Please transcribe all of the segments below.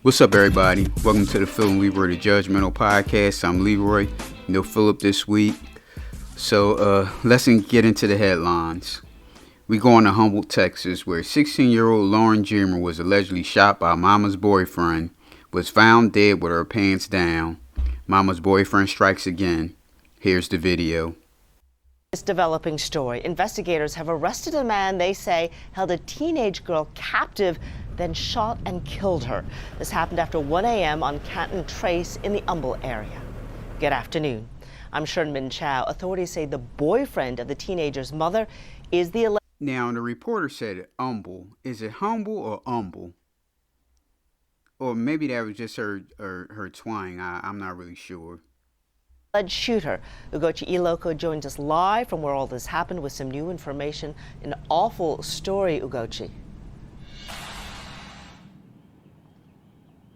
What's up, everybody? Welcome to the Phil and Leroy, the Judgmental Podcast. I'm Leroy, no Philip this week. So let's get into the headlines. We go on to Humboldt, Texas, where 16-year-old Lauren Jr. was allegedly shot by Momma's boyfriend, was found dead with her pants down. Momma's boyfriend strikes again. Here's the video. This developing story. Investigators have arrested a man they say held a teenage girl captive, then shot and killed her. This happened after 1 a.m. on Canton Trace in the Humboldt area. Good afternoon. I'm Sherman Chow. Authorities say the boyfriend of the teenager's mother is the Now, the reporter said Humble. Is it humble or humble? Or maybe that was just her twang. I'm not really sure. alleged shooter. Ugochi Iloko joins us live from where all this happened with some new information. An awful story, Ugochi.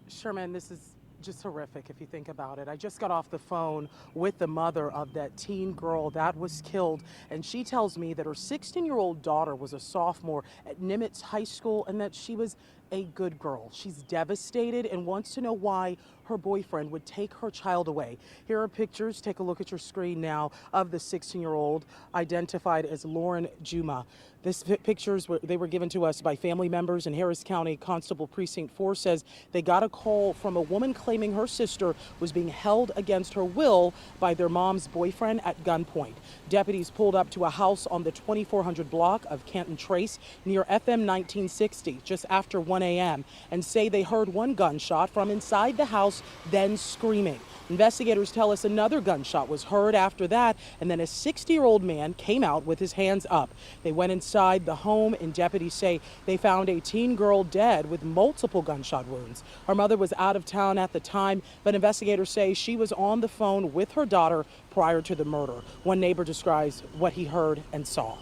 Sherman, this is just horrific if you think about it. I just got off the phone with the mother of that teen girl that was killed, and she tells me that her 16-year-old daughter was a sophomore at Nimitz High School and that she was a good girl. She's devastated and wants to know why her boyfriend would take her child away. Here are pictures, take a look at your screen now, of the 16-year-old identified as Lauren Juma. These pictures they were given to us by family members, and Harris County Constable Precinct 4 says they got a call from a woman claiming her sister was being held against her will by their mom's boyfriend at gunpoint. Deputies pulled up to a house on the 2400 block of Canton Trace near FM 1960 just after 1 a.m. and say they heard one gunshot from inside the house, then screaming. Investigators tell us another gunshot was heard after that, and then a 60-year-old man came out with his hands up. They went inside the home, and deputies say they found a teen girl dead with multiple gunshot wounds. Her mother was out of town at the time, but investigators say she was on the phone with her daughter prior to the murder. One neighbor describes what he heard and saw.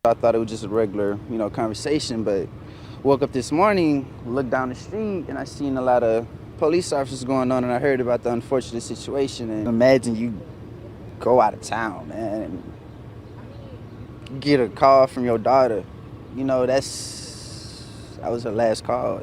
I thought it was just a regular, conversation, but woke up this morning, looked down the street, and I seen a lot of police officers going on, and I heard about the unfortunate situation. And imagine you go out of town, man, and get a call from your daughter. That was her last call.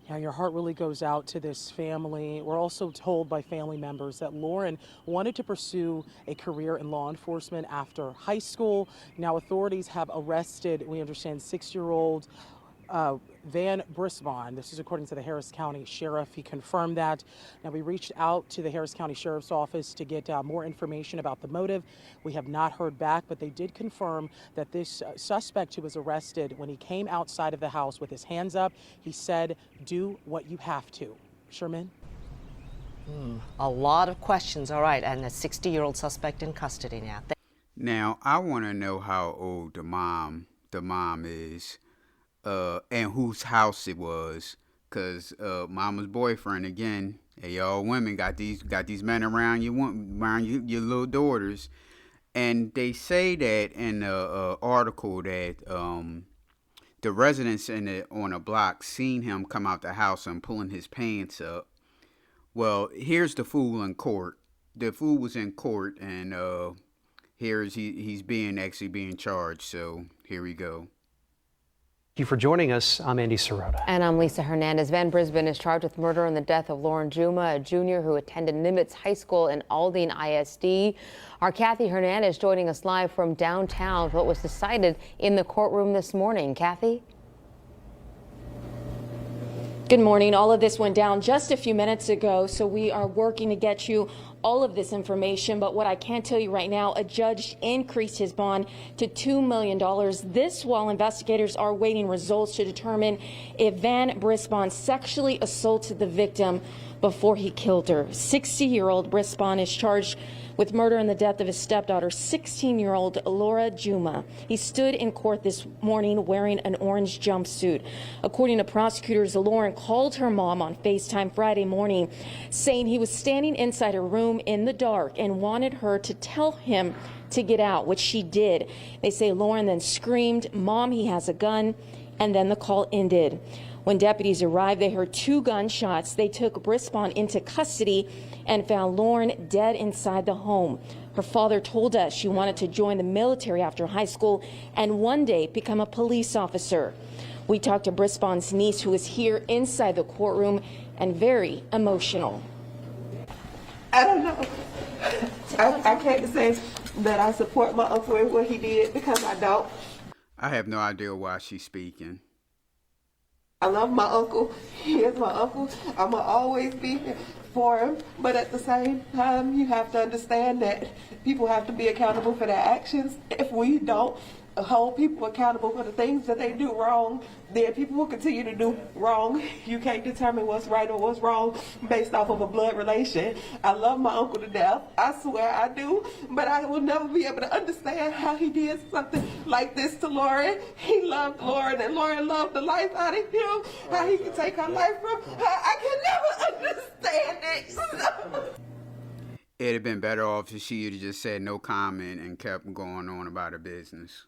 Yeah, your heart really goes out to this family. We're also told by family members that Lauren wanted to pursue a career in law enforcement after high school. Now authorities have arrested, we understand, 6-year-old Van Brisbane. This is according to the Harris County Sheriff. He confirmed that. Now, we reached out to the Harris County Sheriff's Office to get more information about the motive. We have not heard back, but they did confirm that this suspect who was arrested, when he came outside of the house with his hands up, he said, "Do what you have to." Sherman? A lot of questions. All right, and a 60-year-old suspect in custody now. Now, I want to know how old the mom is. And whose house it was, cause Mama's boyfriend again. Hey, y'all women got these men around your little daughters, and they say that in the article that the residents on a block seen him come out the house and pulling his pants up. Well, here's the fool in court. The fool was in court, and he's actually being charged. So here we go. Thank you for joining us. I'm Andy Sirota. And I'm Lisa Hernandez. Van Brisbane is charged with murder in the death of Lauren Juma, a junior who attended Nimitz High School in Aldine ISD. Our Kathy Hernandez joining us live from downtown. What was decided in the courtroom this morning? Kathy? Good morning. All of this went down just a few minutes ago, so we are working to get you all of this information. But what I can tell you right now, a judge increased his bond to $2 million. This while investigators are waiting results to determine if Van Brisbane sexually assaulted the victim before he killed her. 60-year-old Brisbane is charged with murder in the death of his stepdaughter, 16-year-old Laura Juma. He stood in court this morning wearing an orange jumpsuit. According to prosecutors, Lauren called her mom on FaceTime Friday morning, saying he was standing inside her room in the dark and wanted her to tell him to get out, which she did. They say Lauren then screamed, "Mom, he has a gun," and then the call ended. When deputies arrived, they heard 2 gunshots. They took Brisbane into custody and found Lauren dead inside the home. Her father told us she wanted to join the military after high school and one day become a police officer. We talked to Brisbane's niece, who is here inside the courtroom and very emotional. I don't know. I can't say that I support my uncle and what he did, because I don't. I have no idea why she's speaking. I love my uncle. He is my uncle. I'm going to always be here for him. But at the same time, you have to understand that people have to be accountable for their actions. If we don't hold people accountable for the things that they do wrong, then people will continue to do wrong. You can't determine what's right or what's wrong based off of a blood relation. I love my uncle to death. I swear I do. But I will never be able to understand how he did something like this to Lauren. He loved Lauren, and Lauren loved the life out of him. How he could take her life from her, I can never understand it. It'd have been better off if she had just said no comment and kept going on about her business.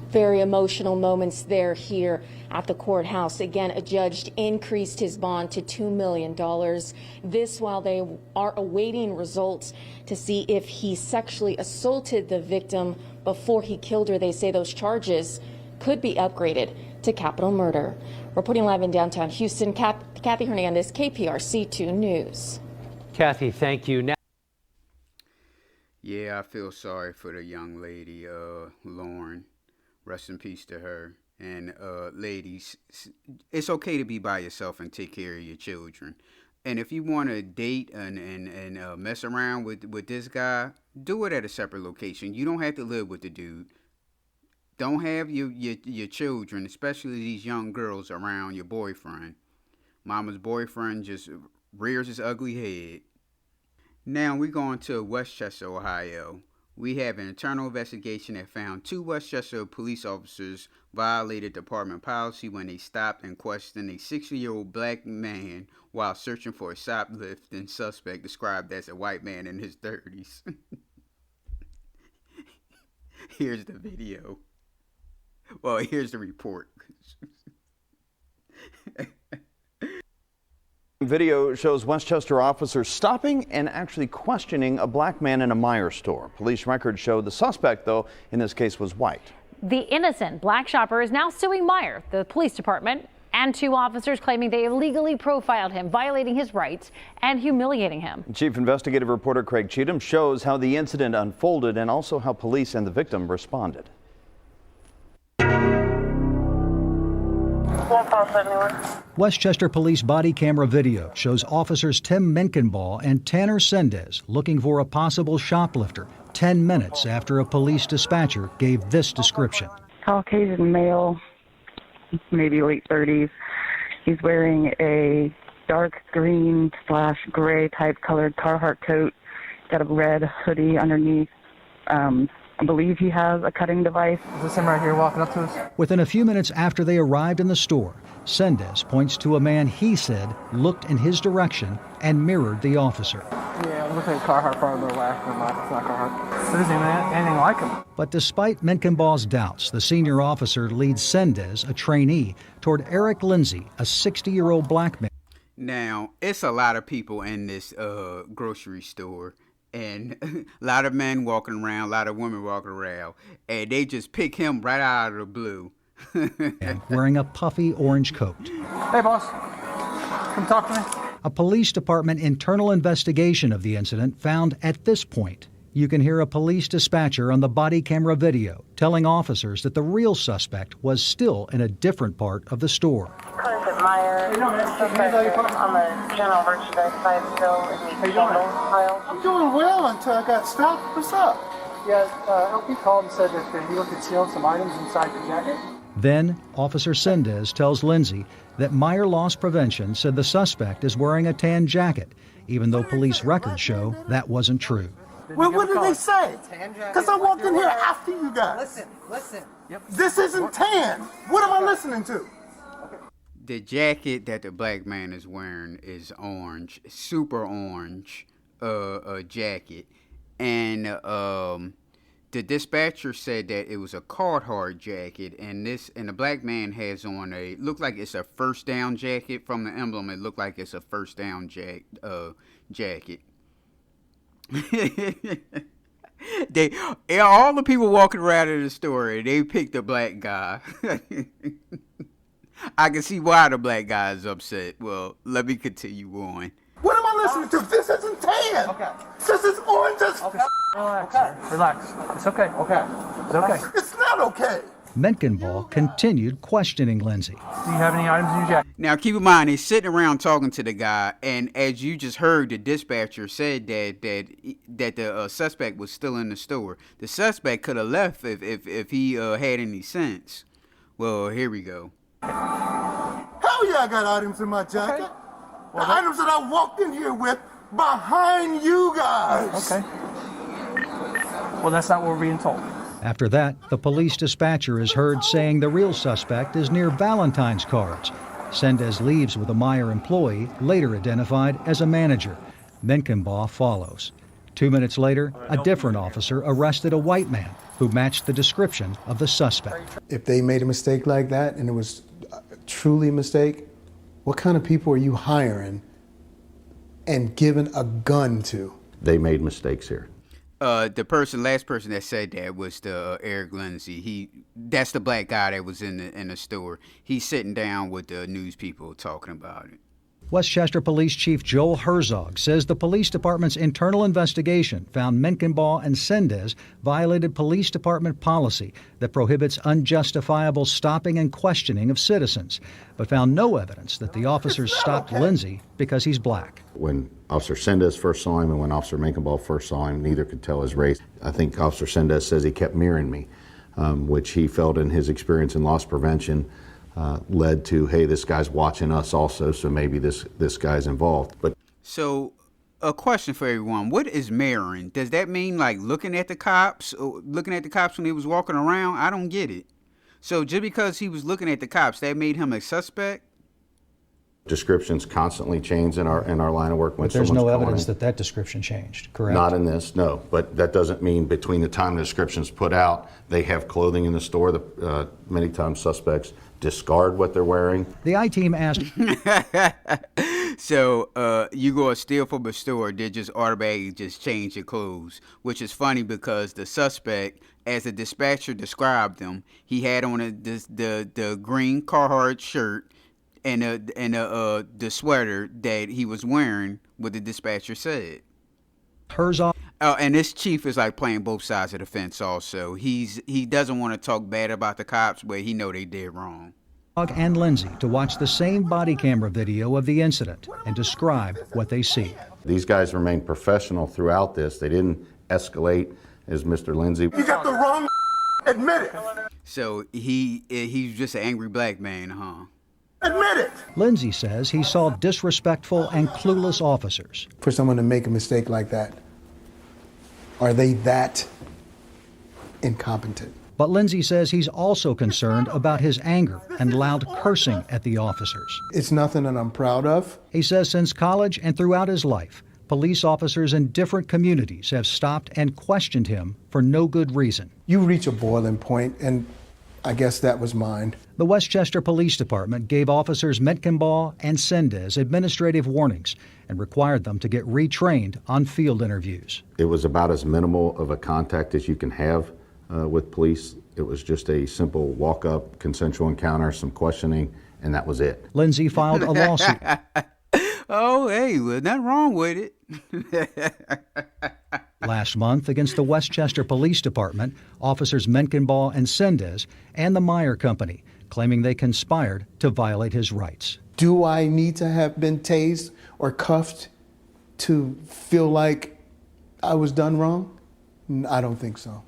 Very emotional moments there here at the courthouse. Again, a judge increased his bond to $2 million. This while they are awaiting results to see if he sexually assaulted the victim before he killed her. They say those charges could be upgraded to capital murder. Reporting live in downtown Houston, Kathy Hernandez, KPRC 2 News. Kathy, thank you. Now Yeah, I feel sorry for the young lady, Lauren. Rest in peace to her. And ladies, it's okay to be by yourself and take care of your children. And if you want to date and mess around with this guy, do it at a separate location. You don't have to live with the dude. Don't have your children, especially these young girls, around your boyfriend. Mama's boyfriend just rears his ugly head. Now we're going to Westchester, Ohio. We have an internal investigation that found 2 Westchester police officers violated department policy when they stopped and questioned a 60-year-old black man while searching for a shoplifting suspect described as a white man in his 30s. Here's the video. Well, here's the report. Video shows Westchester officers stopping and actually questioning a black man in a Meijer store. Police records show the suspect, though, in this case was white. The innocent black shopper is now suing Meijer, the police department, and 2 officers claiming they illegally profiled him, violating his rights and humiliating him. Chief investigative reporter Craig Cheatham shows how the incident unfolded and also how police and the victim responded. Westchester police body camera video shows officers Tim Menkenball and Tanner Sendez looking for a possible shoplifter 10 minutes after a police dispatcher gave this description. Caucasian male, maybe late 30s. He's wearing a dark green / gray type colored Carhartt coat, got a red hoodie underneath. I believe he has a cutting device. Is this him right here walking up to us? Within a few minutes after they arrived in the store, Sendez points to a man he said looked in his direction and mirrored the officer. Yeah, I'm looking at Carhartt front of the left. It's not Carhartt. There isn't anything like him. But despite Menkenball's doubts, the senior officer leads Sendez, a trainee, toward Eric Lindsay, a 60-year-old black man. Now, it's a lot of people in this grocery store. And a lot of men walking around, a lot of women walking around, and they just pick him right out of the blue. Wearing a puffy orange coat. Hey, boss. Come talk to me. A police department internal investigation of the incident found at this point, you can hear a police dispatcher on the body camera video telling officers that the real suspect was still in a different part of the store. Meijer, on the general merchandise side still in the candle pile. I'm doing well until I got stopped. What's up? Yeah, LP called and said that he looked at sealed some items inside the jacket. Then, Officer Sendez tells Lindsay that Meijer Loss Prevention said the suspect is wearing a tan jacket, even though police records show that wasn't true. Well, what did they say? Because I walked in here after you guys. Listen. Yep. This isn't tan. What am I listening to? The jacket that the black man is wearing is orange, super orange, jacket, and the dispatcher said that it was a Carhartt jacket, and the black man has on looked like it's a first down jacket from the emblem. It looked like it's a first down jacket. All the people walking around in the store, they picked the black guy. I can see why the black guy is upset. Well, let me continue on. What am I listening to? This isn't tan. Okay. This is orange as Relax, sir. Relax. It's okay. Okay. It's okay. It's not okay. Menkenball continued questioning Lindsay. Do you have any items in your jacket? Now, keep in mind, he's sitting around talking to the guy, and as you just heard, the dispatcher said that the suspect was still in the store. The suspect could have left if he had any sense. Well, here we go. Hell yeah, I got items in my jacket. Okay. Well, the items that I walked in here with behind you guys. Okay. Well, that's not what we're being told. After that, the police dispatcher is heard saying the real suspect is near Valentine's cards. Sendez leaves with a Meyer employee, later identified as a manager. Menkenball follows. 2 minutes later, a different officer arrested a white man who matched the description of the suspect. If they made a mistake like that and it was truly a mistake, what kind of people are you hiring and giving a gun to? They made mistakes here. The last person that said that was the Eric Lindsay. That's the black guy that was in the store. He's sitting down with the news people talking about it. Westchester Police Chief Joel Herzog says the police department's internal investigation found Menkenball and Sendez violated police department policy that prohibits unjustifiable stopping and questioning of citizens, but found no evidence that the officers stopped Lindsay because he's black. When Officer Sendez first saw him and when Officer Menkenball first saw him, neither could tell his race. I think Officer Sendez says he kept mirroring me, which he felt in his experience in loss prevention led to, hey, this guy's watching us also, so maybe this guy's involved. But so, a question for everyone: what is mirroring? Does that mean like looking at the cops when he was walking around? I don't get it. So just because he was looking at the cops, that made him a suspect? Descriptions constantly change in our line of work. When but there's no evidence that description changed, correct? Not in this, no. But that doesn't mean between the time the description's put out, they have clothing in the store. Many times suspects discard what they're wearing. The I-team asked. So you go steal from a store, they just automatically just change your clothes, which is funny because the suspect, as the dispatcher described him, he had on the green Carhartt shirt and the sweater that he was wearing, what the dispatcher said. Herzog. Oh, and this chief is like playing both sides of the fence also. He doesn't want to talk bad about the cops, but he know they did wrong. And Lindsay to watch the same body camera video of the incident and describe what they see. These guys remained professional throughout this. They didn't escalate, as Mr. Lindsay. You got the wrong admit it. So he's just an angry black man, huh? Admit it. Lindsay says he saw disrespectful and clueless officers. For someone to make a mistake like that, are they that incompetent? But Lindsay says he's also concerned about his anger and loud cursing at the officers. It's nothing that I'm proud of. He says since college and throughout his life, police officers in different communities have stopped and questioned him for no good reason. You reach a boiling point, and I guess that was mine. The Westchester Police Department gave officers Menkenball and Sendez administrative warnings and required them to get retrained on field interviews. It was about as minimal of a contact as you can have with police. It was just a simple walk-up, consensual encounter, some questioning, and that was it. Lindsay filed a lawsuit. Oh, hey, well, nothing wrong with it. Last month against the Westchester Police Department, officers Menkenball and Sendez and the Meyer Company, claiming they conspired to violate his rights. Do I need to have been tased or cuffed to feel like I was done wrong? I don't think so.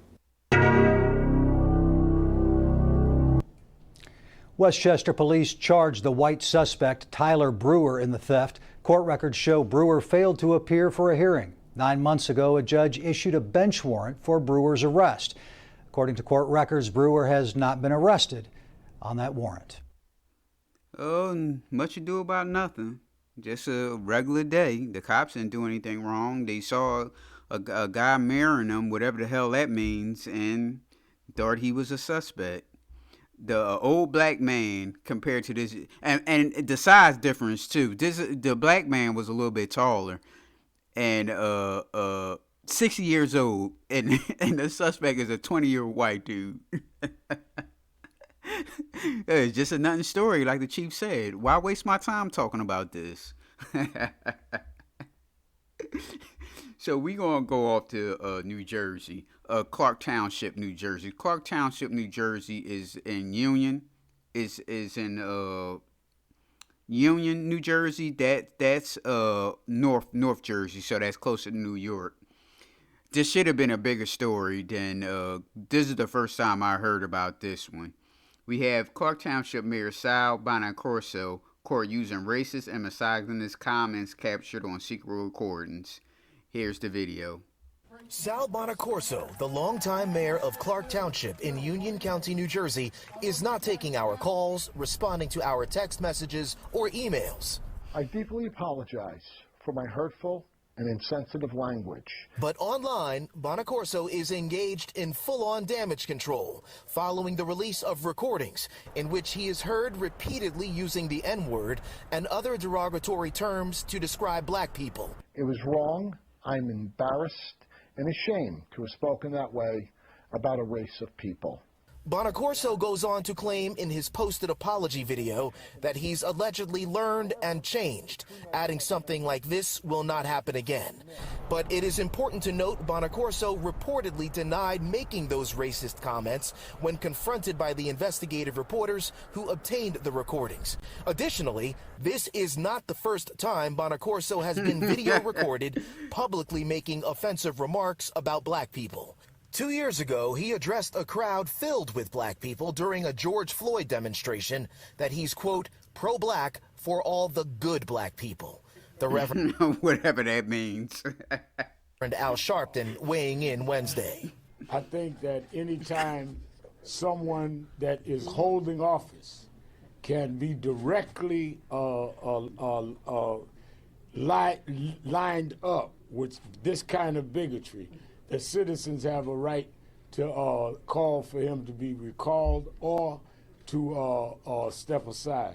Westchester police charged the white suspect Tyler Brewer in the theft. Court records show Brewer failed to appear for a hearing. 9 months ago, a judge issued a bench warrant for Brewer's arrest. According to court records, Brewer has not been arrested on that warrant. Oh, much ado about nothing. Just a regular day. The cops didn't do anything wrong. They saw a guy marrying him, whatever the hell that means, and thought he was a suspect. The old black man compared to this, and the size difference too. The black man was a little bit taller, and 60 years old, and the suspect is a 20-year-old white dude. It's just a nothing story, like the chief said. Why waste my time talking about this? So we gonna go off to New Jersey, Clark Township, New Jersey. Clark Township, New Jersey is in Union, is in Union, New Jersey. That's North Jersey, so that's closer to New York. This should have been a bigger story than this is the first time I heard about this one. We have Clark Township Mayor Sal Bonaccorso caught using racist and misogynist comments captured on secret recordings. Here's the video. Sal Bonaccorso, the longtime mayor of Clark Township in Union County, New Jersey, is not taking our calls, responding to our text messages or emails. I deeply apologize for my hurtful and insensitive language. But online, Bonaccorso is engaged in full-on damage control following the release of recordings in which he is heard repeatedly using the N-word and other derogatory terms to describe black people. It was wrong. I'm embarrassed and ashamed to have spoken that way about a race of people. Bonaccorso goes on to claim in his posted apology video that he's allegedly learned and changed, adding something like this will not happen again. But it is important to note Bonaccorso reportedly denied making those racist comments when confronted by the investigative reporters who obtained the recordings. Additionally, this is not the first time Bonaccorso has been video recorded publicly making offensive remarks about black people. 2 years ago, he addressed a crowd filled with black people during a George Floyd demonstration that he's, quote, pro-black for all the good black people. The Reverend whatever that means. Al Sharpton weighing in Wednesday. I think that anytime someone that is holding office can be directly lined up with this kind of bigotry, the citizens have a right to call for him to be recalled or to step aside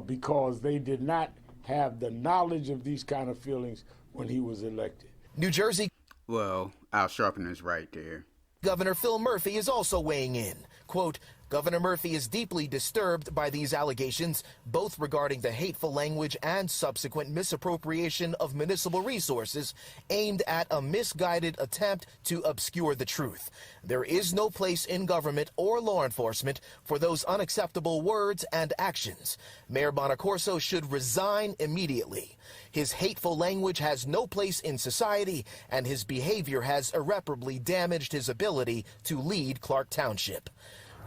because they did not have the knowledge of these kind of feelings when he was elected. New Jersey. Well, Al Sharpton is right there. Governor Phil Murphy is also weighing in. Quote, Governor Murphy is deeply disturbed by these allegations, both regarding the hateful language and subsequent misappropriation of municipal resources aimed at a misguided attempt to obscure the truth. There is no place in government or law enforcement for those unacceptable words and actions. Mayor Bonaccorso should resign immediately. His hateful language has no place in society, and his behavior has irreparably damaged his ability to lead Clark Township.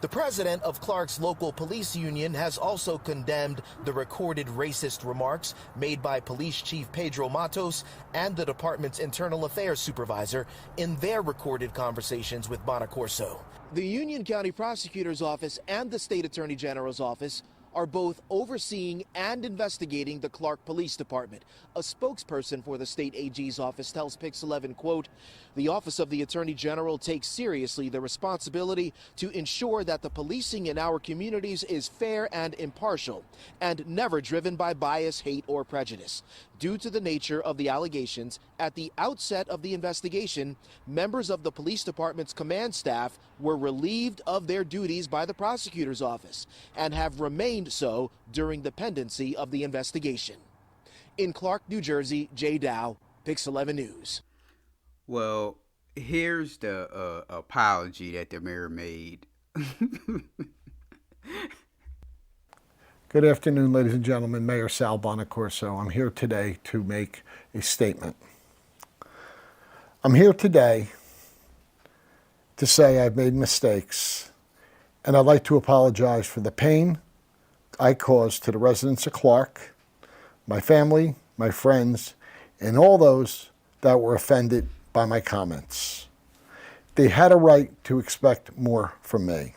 The president of Clark's local police union has also condemned the recorded racist remarks made by Police Chief Pedro Matos and the department's internal affairs supervisor in their recorded conversations with Bonaccorso. The Union County Prosecutor's Office and the State Attorney General's Office are both overseeing and investigating the Clark Police Department. A spokesperson for the state AG's office tells Pix 11, quote, the Office of the Attorney General takes seriously the responsibility to ensure that the policing in our communities is fair and impartial and never driven by bias, hate, or prejudice. Due to the nature of the allegations, at the outset of the investigation, members of the police department's command staff were relieved of their duties by the prosecutor's office and have remained so during the pendency of the investigation. In Clark, New Jersey, Jay Dow, Pix 11 News. Well, here's the apology that the mayor made. Good afternoon, ladies and gentlemen. Mayor Sal Bonaccorso. I'm here today to make a statement. I'm here today to say I've made mistakes, and I'd like to apologize for the pain I caused to the residents of Clark, my family, my friends, and all those that were offended by my comments. They had a right to expect more from me.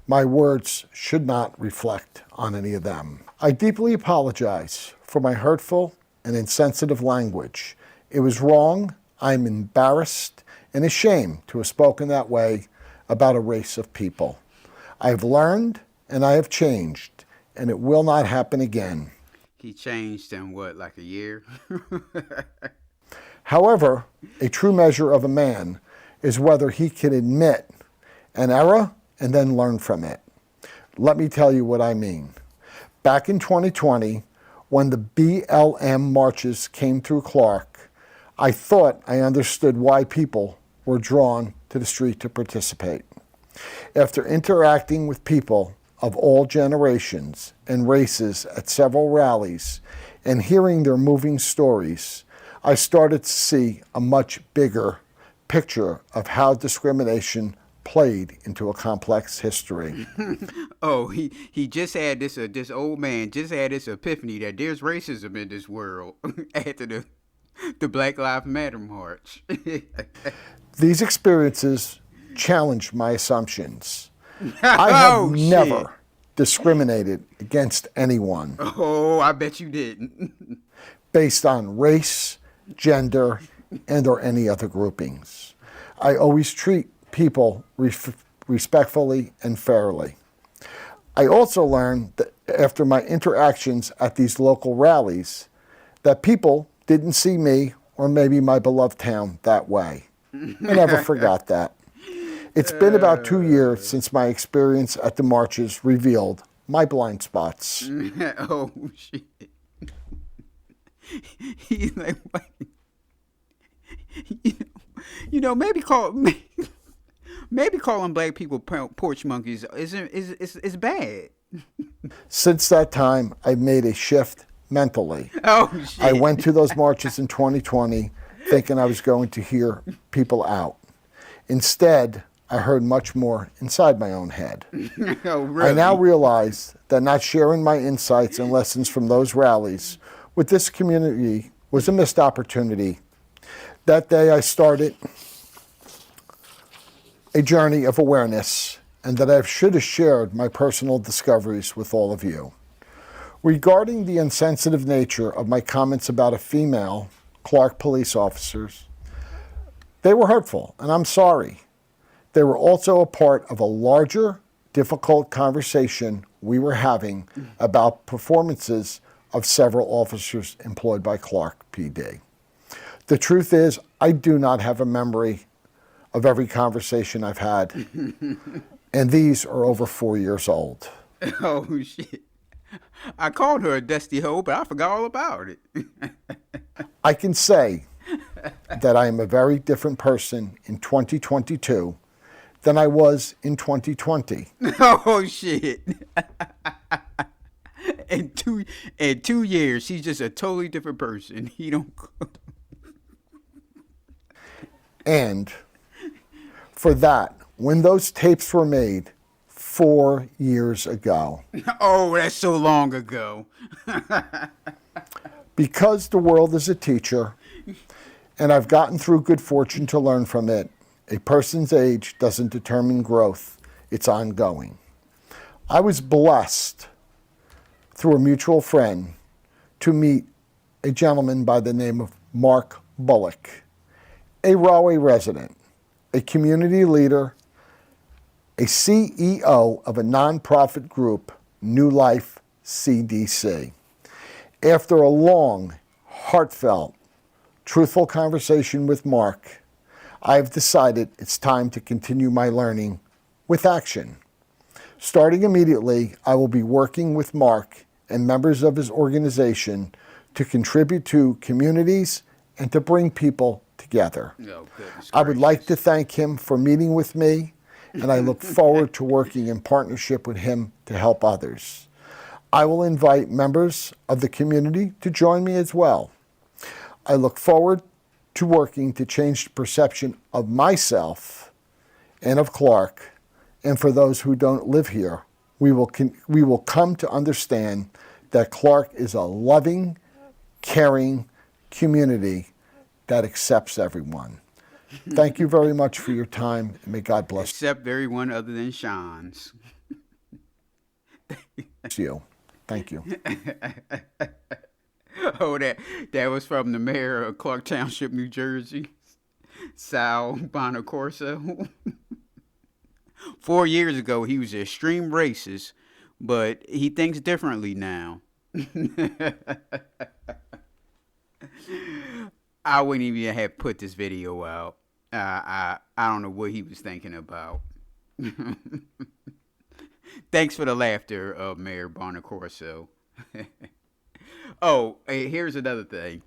My words should not reflect on any of them. I deeply apologize for my hurtful and insensitive language. It was wrong. I'm embarrassed and ashamed to have spoken that way about a race of people. I've learned and I have changed, and it will not happen again. He changed in what, like a year? However, a true measure of a man is whether he can admit an error and then learn from it. Let me tell you what I mean. Back in 2020, when the BLM marches came through Clark, I thought I understood why people were drawn to the street to participate. After interacting with people of all generations and races at several rallies and hearing their moving stories, I started to see a much bigger picture of how discrimination played into a complex history. Oh, he just had this old man just had this epiphany that there's racism in this world after the Black Lives Matter march. These experiences challenged my assumptions. I have never discriminated against anyone. Oh, I bet you didn't. Based on race, gender, and or any other groupings. I always treat people respectfully and fairly. I also learned that after my interactions at these local rallies that people didn't see me or maybe my beloved town that way. I never forgot that. It's been about 2 years since my experience at the marches revealed my blind spots. Oh, shit. He's like, wait. Maybe calling black people porch monkeys is bad. Since that time, I've made a shift mentally. Oh, shit. I went to those marches in 2020 thinking I was going to hear people out. Instead, I heard much more inside my own head. Oh, really? I now realize that not sharing my insights and lessons from those rallies with this community was a missed opportunity. That day I started a journey of awareness, and that I should have shared my personal discoveries with all of you. Regarding the insensitive nature of my comments about a female Clark police officers, they were hurtful, and I'm sorry. They were also a part of a larger, difficult conversation we were having about performances of several officers employed by Clark PD. The truth is, I do not have a memory of every conversation I've had, and these are over 4 years old. Oh, shit. I called her a dusty hoe, but I forgot all about it. I can say that I am a very different person in 2022 than I was in 2020. Oh, shit. In 2 years, she's just a totally different person. He don't. And for that, when those tapes were made 4 years ago. Oh, that's so long ago. Because the world is a teacher, and I've gotten through good fortune to learn from it, a person's age doesn't determine growth. It's ongoing. I was blessed through a mutual friend to meet a gentleman by the name of Mark Bullock, a Rahway resident, a community leader, a CEO of a nonprofit group, New Life CDC. After a long, heartfelt, truthful conversation with Mark, I've decided it's time to continue my learning with action. Starting immediately, I will be working with Mark and members of his organization to contribute to communities and to bring people together. Oh, I would like to thank him for meeting with me, and I look forward to working in partnership with him to help others. I will invite members of the community to join me as well. I look forward to working to change the perception of myself and of Clark, and for those who don't live here, we will come to understand that Clark is a loving, caring community that accepts everyone. Thank you very much for your time, and may God bless Except everyone other than Sean's. you. Thank you. Oh, that was from the mayor of Clark Township, New Jersey. Sal Bonaccorso. 4 years ago, he was an extreme racist, but he thinks differently now. I wouldn't even have put this video out. I don't know what he was thinking about. Thanks for the laughter, Mayor Bonaccorso. Oh, hey, here's another thing.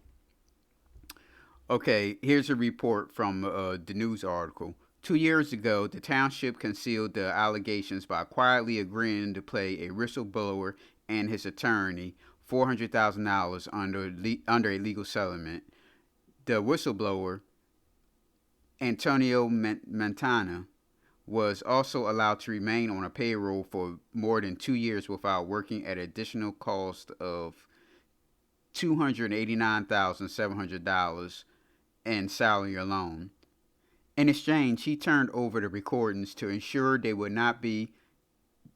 Okay, here's a report from the news article. 2 years ago, the township concealed the allegations by quietly agreeing to pay a whistleblower and his attorney $400,000 under a legal settlement. The whistleblower, Antonio Montana, was also allowed to remain on a payroll for more than 2 years without working at an additional cost of $289,700 in salary alone. In exchange, he turned over the recordings to ensure they would not be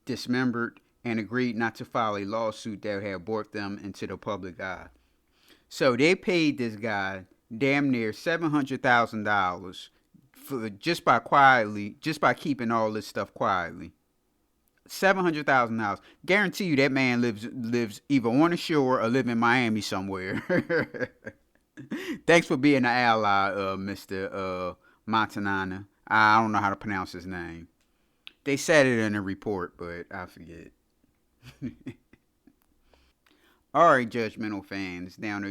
dismembered and agreed not to file a lawsuit that had brought them into the public eye. So they paid this guy damn near $700,000 for just by keeping all this stuff quietly. $700,000. Guarantee you that man lives either on the shore or live in Miami somewhere. Thanks for being an ally, Mr. Montanana. I don't know how to pronounce his name. They said it in a report, but I forget. All right, judgmental fans. Now,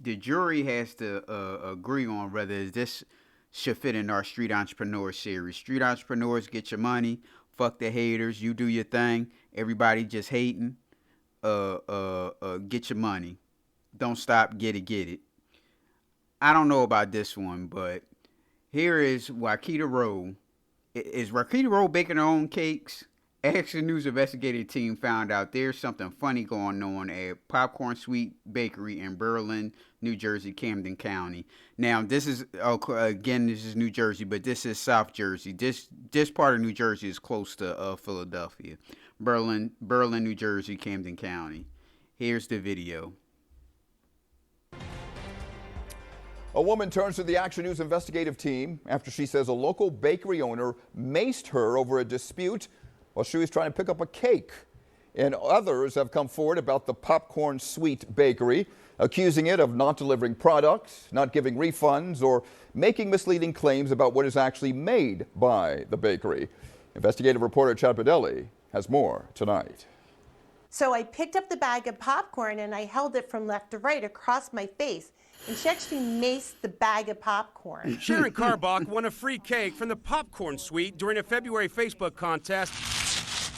the jury has to agree on whether this should fit in our Street Entrepreneur series. Street Entrepreneurs, get your money. Fuck the haters. You do your thing. Everybody just hating. Get your money. Don't stop. Get it. I don't know about this one, but here is Wakeeta Rowe. Is Wakeeta Rowe baking her own cakes? Action News investigative team found out there's something funny going on at Popcorn Sweet Bakery in Berlin, New Jersey, Camden County. Now, this is, this is New Jersey, but this is South Jersey. This part of New Jersey is close to Philadelphia. Berlin, New Jersey, Camden County. Here's the video. A woman turns to the Action News investigative team after she says a local bakery owner maced her over a dispute while she was trying to pick up a cake. And others have come forward about the Popcorn Sweet Bakery, accusing it of not delivering products, not giving refunds, or making misleading claims about what is actually made by the bakery. Investigative reporter Chad Padelli has more tonight. So I picked up the bag of popcorn and I held it from left to right across my face. And she actually maced the bag of popcorn. Sharon Karbach won a free cake from the Popcorn Suite during a February Facebook contest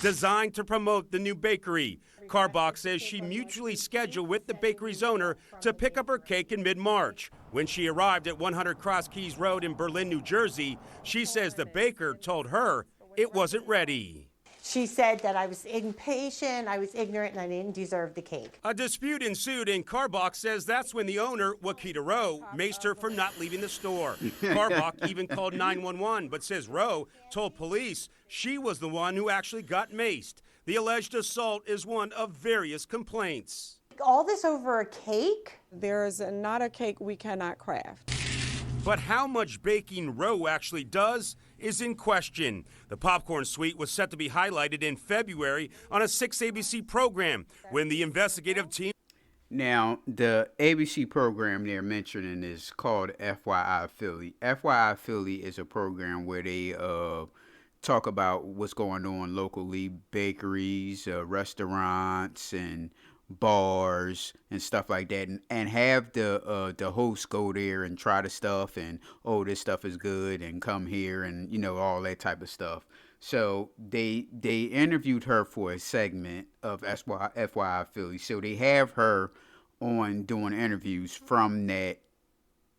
designed to promote the new bakery. Karbach says she mutually scheduled with the bakery's owner to pick up her cake in mid-March. When she arrived at 100 Cross Keys Road in Berlin, New Jersey, she says the baker told her it wasn't ready. She said that I was impatient, I was ignorant, and I didn't deserve the cake. A dispute ensued, and Karbach says that's when the owner, Wakeeta Rowe, maced her for not leaving the store. Karbach even called 911, but says Rowe told police she was the one who actually got maced. The alleged assault is one of various complaints. All this over a cake? There's not a cake we cannot craft. But how much baking Rowe actually does is in question. The Popcorn Suite was set to be highlighted in February on a 6 ABC program when the investigative team... Now, the ABC program they're mentioning is called FYI Philly. FYI Philly is a program where they talk about what's going on locally, bakeries, restaurants, and bars and stuff like that, and have the host go there and try the stuff and, oh, this stuff is good and come here and, you know, all that type of stuff. So they interviewed her for a segment of FYI Philly. So they have her on doing interviews from that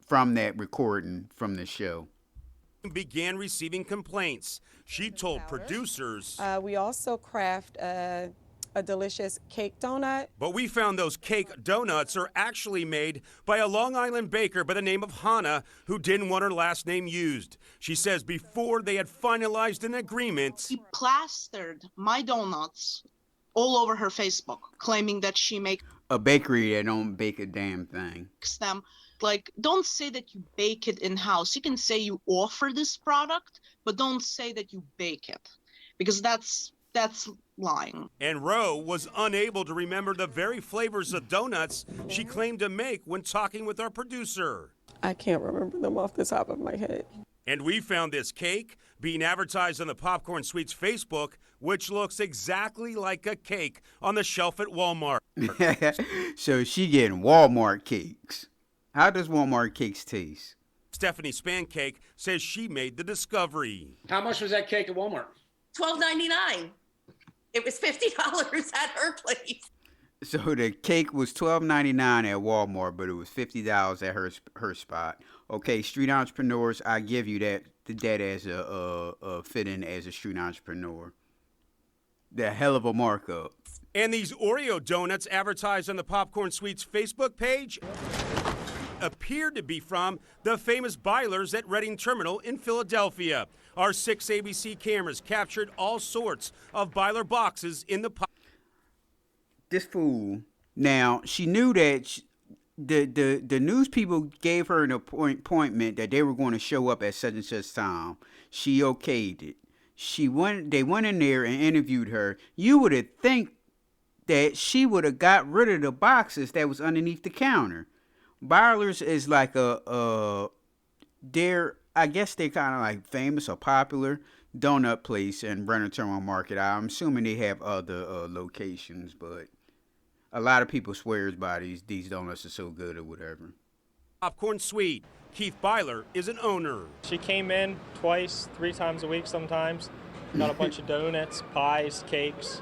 recording from the show. Began receiving complaints. She told producers, we also craft a delicious cake donut. But we found those cake donuts are actually made by a Long Island baker by the name of Hannah, who didn't want her last name used. She says before they had finalized an agreement, she plastered my donuts all over her Facebook, claiming that she makes a bakery that don't bake a damn thing. them Like, don't say that you bake it in-house. You can say you offer this product, but don't say that you bake it, because that's lying. And Roe was unable to remember the very flavors of donuts she claimed to make when talking with our producer. I can't remember them off the top of my head. And we found this cake being advertised on the Popcorn Sweets Facebook, which looks exactly like a cake on the shelf at Walmart. So she getting Walmart cakes. How does Walmart cakes taste? Stephanie Spancake says she made the discovery. How much was that cake at Walmart? $12.99. It was $50 at her place. So the cake was $12.99 at Walmart, but it was $50 at her spot. Okay, street entrepreneurs, I give you that as a fit-in as a street entrepreneur. The hell of a markup. And these Oreo donuts advertised on the Popcorn Sweets Facebook page appeared to be from the famous Bylers at Reading Terminal in Philadelphia. Our 6 ABC cameras captured all sorts of Byler boxes in the This fool. Now, she knew that the news people gave her an appointment that they were going to show up at such and such time. She okayed it. They went in there and interviewed her. You would have think that she would have got rid of the boxes that was underneath the counter. Byler's is like I guess they're kind of like famous or popular donut place in Brenner Terminal Market. I'm assuming they have other locations, but a lot of people swears by these donuts are so good or whatever. Popcorn Sweet. Keith Byler is an owner. She came in twice, 3 times a week sometimes. Got a bunch of donuts, pies, cakes.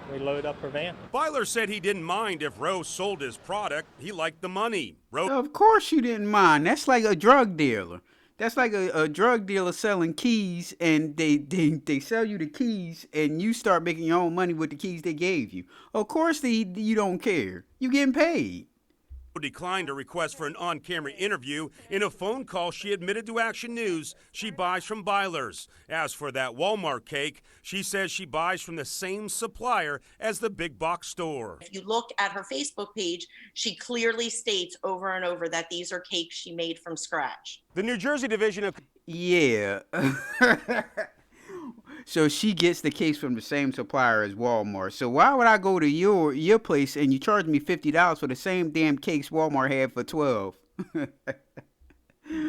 We load up her van. Byler said he didn't mind if Rose sold his product. He liked the money. Of course you didn't mind. That's like a drug dealer. That's like a drug dealer selling keys, and they sell you the keys, and you start making your own money with the keys they gave you. Of course you don't care. You getting paid. Declined a request for an on-camera interview. In a phone call, she admitted to Action News she buys from Byler's. As for that Walmart cake, she says she buys from the same supplier as the big box store. If you look at her Facebook page, she clearly states over and over that these are cakes she made from scratch. The New Jersey division of... Yeah. So she gets the cakes from the same supplier as Walmart. So why would I go to your place and you charge me $50 for the same damn cakes Walmart had for $12?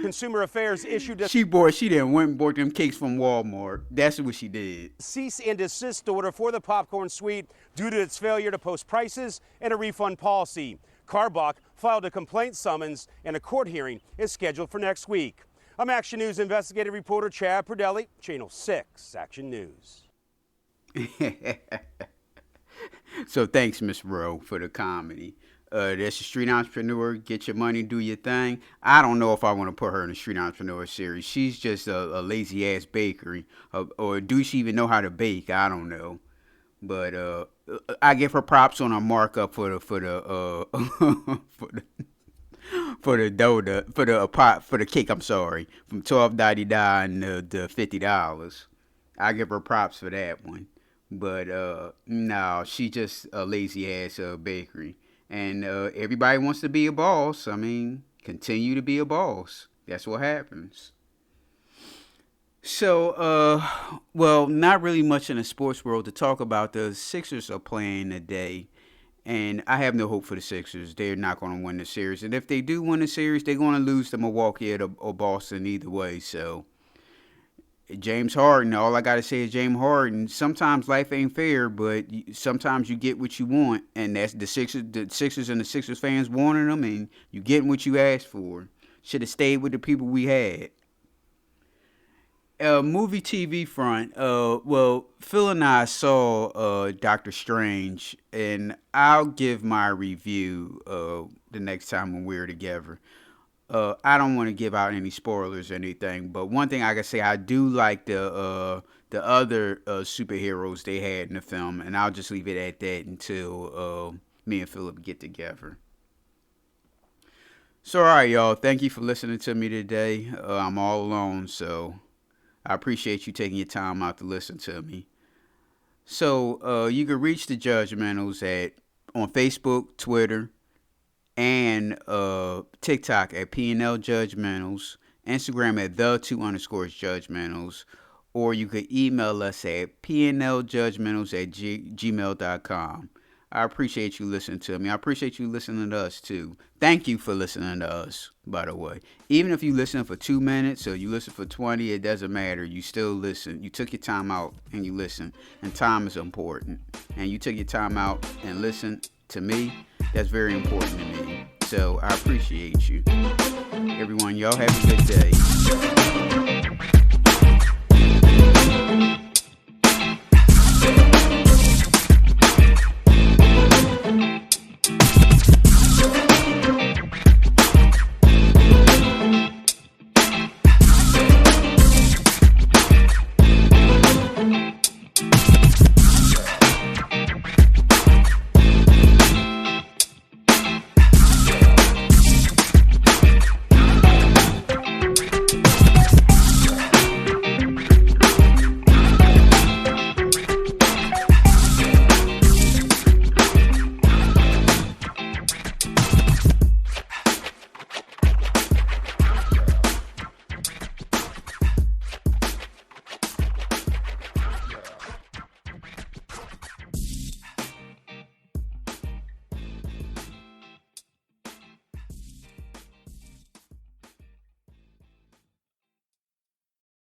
Consumer Affairs issued a... She didn't went and bought them cakes from Walmart. That's what she did. Cease and desist order for the Popcorn Suite due to its failure to post prices and a refund policy. Carbach filed a complaint summons, and a court hearing is scheduled for next week. I'm Action News investigative reporter Chad Perdelli, Channel 6 Action News. So thanks, Miss Rowe, for the comedy. That's a street entrepreneur. Get your money, do your thing. I don't know if I want to put her in a street entrepreneur series. She's just a lazy ass bakery, or do she even know how to bake? I don't know. But I give her props on her markup for the cake. I'm sorry, from $12.99 to $50. I give her props for that one. But no, she just a lazy ass bakery, and everybody wants to be a boss. I mean, continue to be a boss. That's what happens. So, well, not really much in the sports world to talk about. The Sixers are playing today. And I have no hope for the Sixers. They're not going to win the series. And if they do win the series, they're going to lose to Milwaukee or Boston either way. So, James Harden, all I got to say is James Harden. Sometimes life ain't fair, but sometimes you get what you want. And that's the Sixers and the Sixers fans wanting them, and you getting what you asked for. Should have stayed with the people we had. Movie TV front, well, Phil and I saw Doctor Strange, and I'll give my review the next time when we're together. I don't want to give out any spoilers or anything, but one thing I can say, I do like the other superheroes they had in the film, and I'll just leave it at that until me and Philip get together. So, all right, y'all, thank you for listening to me today. I'm all alone, so I appreciate you taking your time out to listen to me. So you can reach the Judgmentals on Facebook, Twitter, and TikTok at PNL Judgmentals, Instagram at _Judgmentals, or you could email us at pnljudgmentals@gmail.com. I appreciate you listening to me. I appreciate you listening to us too. Thank you for listening to us, by the way. Even if you listen for 2 minutes or you listen for 20, it doesn't matter. You still listen. You took your time out and you listen. And time is important. And you took your time out and listened to me. That's very important to me. So I appreciate you. Everyone, y'all have a good day.